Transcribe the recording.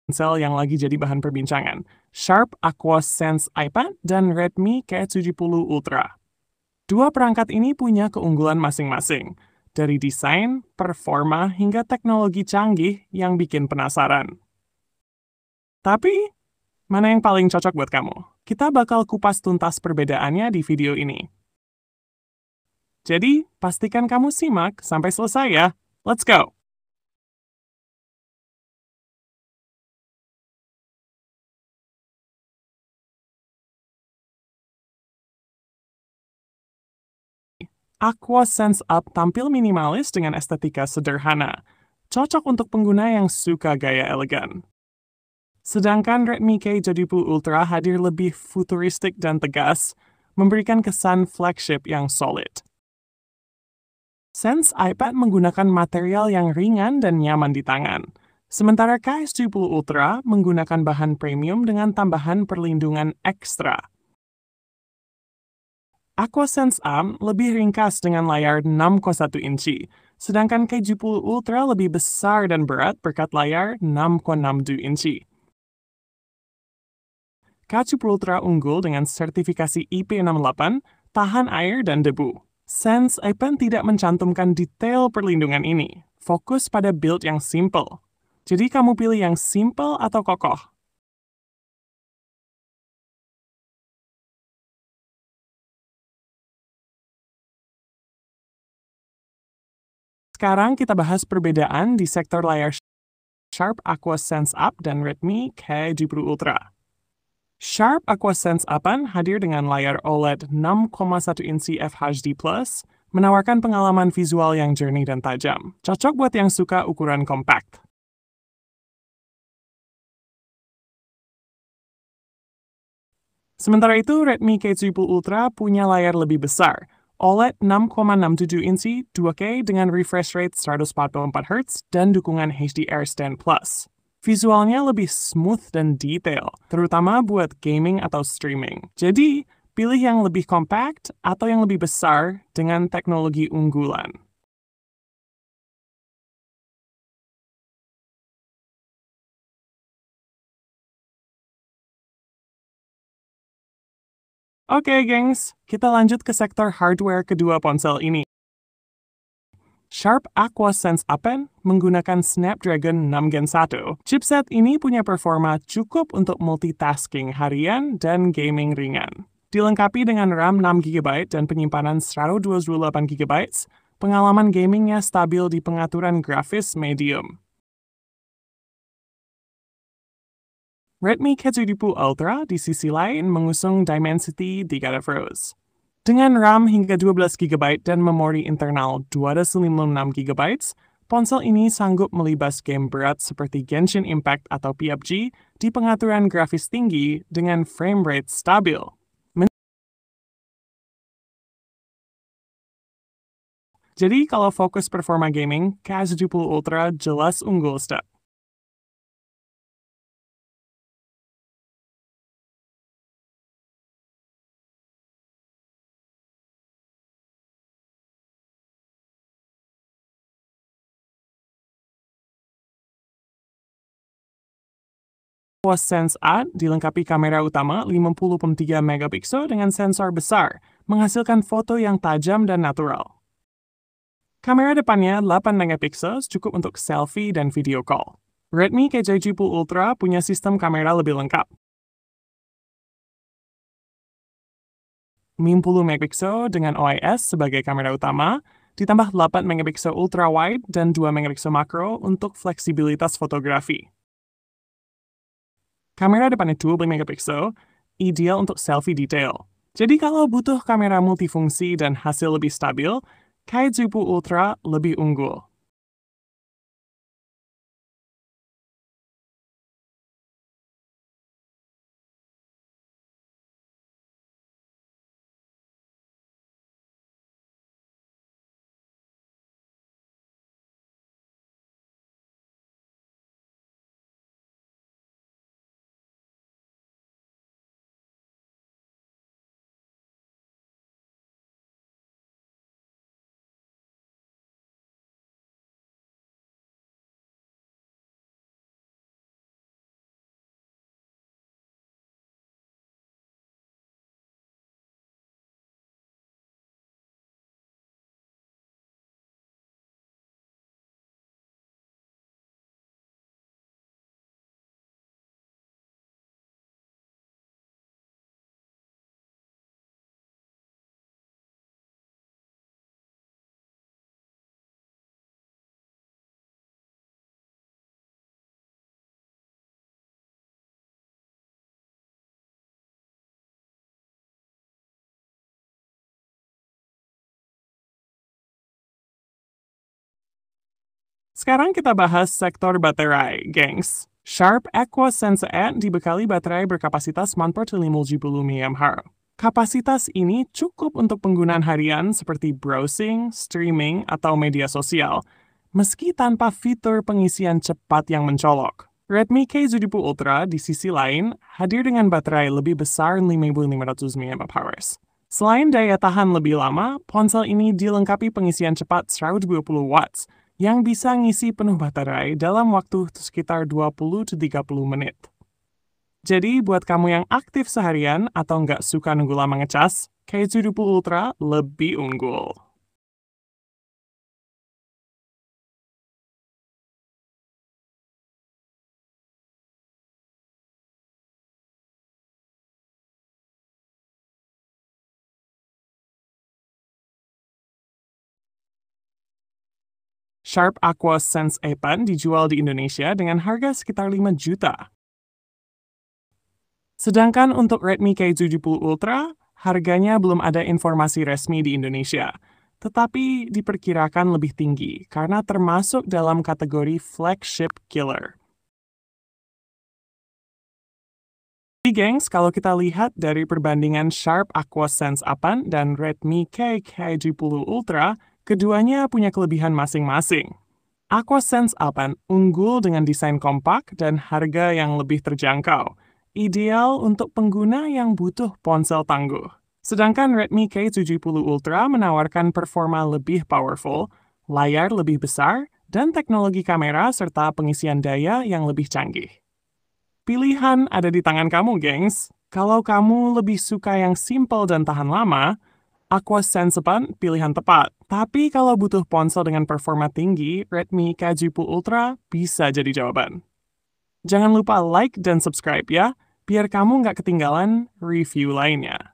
ponsel yang lagi jadi bahan perbincangan, Sharp Aquos Sense iPad dan Redmi K70 Ultra. Dua perangkat ini punya keunggulan masing-masing, dari desain, performa, hingga teknologi canggih yang bikin penasaran. Tapi, mana yang paling cocok buat kamu? Kita bakal kupas tuntas perbedaannya di video ini. Jadi, pastikan kamu simak sampai selesai ya. Let's go! Aqua Sense Up tampil minimalis dengan estetika sederhana. Cocok untuk pengguna yang suka gaya elegan. Sedangkan Redmi K70 Ultra hadir lebih futuristik dan tegas, memberikan kesan flagship yang solid. Sense iPad menggunakan material yang ringan dan nyaman di tangan, sementara K70 Ultra menggunakan bahan premium dengan tambahan perlindungan ekstra. AquaSense Arm lebih ringkas dengan layar 6,1 inci, sedangkan K70 Ultra lebih besar dan berat berkat layar 6,62 inci. K70 Ultra unggul dengan sertifikasi IP68, tahan air dan debu. Sense iPad tidak mencantumkan detail perlindungan ini, fokus pada build yang simple. Jadi kamu pilih yang simple atau kokoh? Sekarang kita bahas perbedaan di sektor layar Sharp AquaSense Up dan Redmi K70 Ultra. Sharp AquaSense Up hadir dengan layar OLED 6,1 inci FHD+, menawarkan pengalaman visual yang jernih dan tajam. Cocok buat yang suka ukuran compact. Sementara itu, Redmi K70 Ultra punya layar lebih besar, OLED 6,67 inci 2K dengan refresh rate 144 Hz dan dukungan HDR Stand Plus. Visualnya lebih smooth dan detail, terutama buat gaming atau streaming. Jadi, pilih yang lebih compact atau yang lebih besar dengan teknologi unggulan. Oke, gengs, kita lanjut ke sektor hardware kedua ponsel ini. Sharp AquaSense Apen menggunakan Snapdragon 6 Gen 1. Chipset ini punya performa cukup untuk multitasking harian dan gaming ringan. Dilengkapi dengan RAM 6 GB dan penyimpanan 128 GB, pengalaman gamingnya stabil di pengaturan grafis medium. Redmi K70 Ultra di sisi lain mengusung Dimensity 3 Rose. Dengan RAM hingga 12 GB dan memori internal 256 GB, ponsel ini sanggup melibas game berat seperti Genshin Impact atau PUBG di pengaturan grafis tinggi dengan frame rate stabil. Jadi kalau fokus performa gaming, K70 Ultra jelas unggul step. Sense A dilengkapi kamera utama 50.3 megapiksel dengan sensor besar, menghasilkan foto yang tajam dan natural. Kamera depannya 8 megapiksel cukup untuk selfie dan video call. Redmi K70 Ultra punya sistem kamera lebih lengkap. 50 megapiksel dengan OIS sebagai kamera utama, ditambah 8 megapiksel ultra wide dan 2 megapiksel makro untuk fleksibilitas fotografi. Kamera depannya 12 megapiksel, ideal untuk selfie detail. Jadi kalau butuh kamera multifungsi dan hasil lebih stabil, K70 Ultra lebih unggul. Sekarang kita bahas sektor baterai, gengs. Sharp Aqua Sense N dibekali baterai berkapasitas 450 mAh. Kapasitas ini cukup untuk penggunaan harian seperti browsing, streaming, atau media sosial, meski tanpa fitur pengisian cepat yang mencolok. Redmi K70 Ultra di sisi lain hadir dengan baterai lebih besar 5500 mAh. Selain daya tahan lebih lama, ponsel ini dilengkapi pengisian cepat 120 watts yang bisa ngisi penuh baterai dalam waktu sekitar 20-30 menit. Jadi, buat kamu yang aktif seharian atau nggak suka nunggu lama ngecas, K70 Ultra lebih unggul. Sharp Aqua Sense A-Pen dijual di Indonesia dengan harga sekitar 5 juta. Sedangkan untuk Redmi K70 Ultra, harganya belum ada informasi resmi di Indonesia, tetapi diperkirakan lebih tinggi karena termasuk dalam kategori flagship killer. Jadi gengs, kalau kita lihat dari perbandingan Sharp Aqua Sense A-Pen dan Redmi K70 Ultra, keduanya punya kelebihan masing-masing. Aqua Sense A-Pen unggul dengan desain kompak dan harga yang lebih terjangkau, ideal untuk pengguna yang butuh ponsel tangguh. Sedangkan Redmi K70 Ultra menawarkan performa lebih powerful, layar lebih besar, dan teknologi kamera serta pengisian daya yang lebih canggih. Pilihan ada di tangan kamu, gengs. Kalau kamu lebih suka yang simple dan tahan lama, Aqua Sense A-Pen pilihan tepat. Tapi kalau butuh ponsel dengan performa tinggi, Redmi K70 Ultra bisa jadi jawaban. Jangan lupa like dan subscribe ya, biar kamu nggak ketinggalan review lainnya.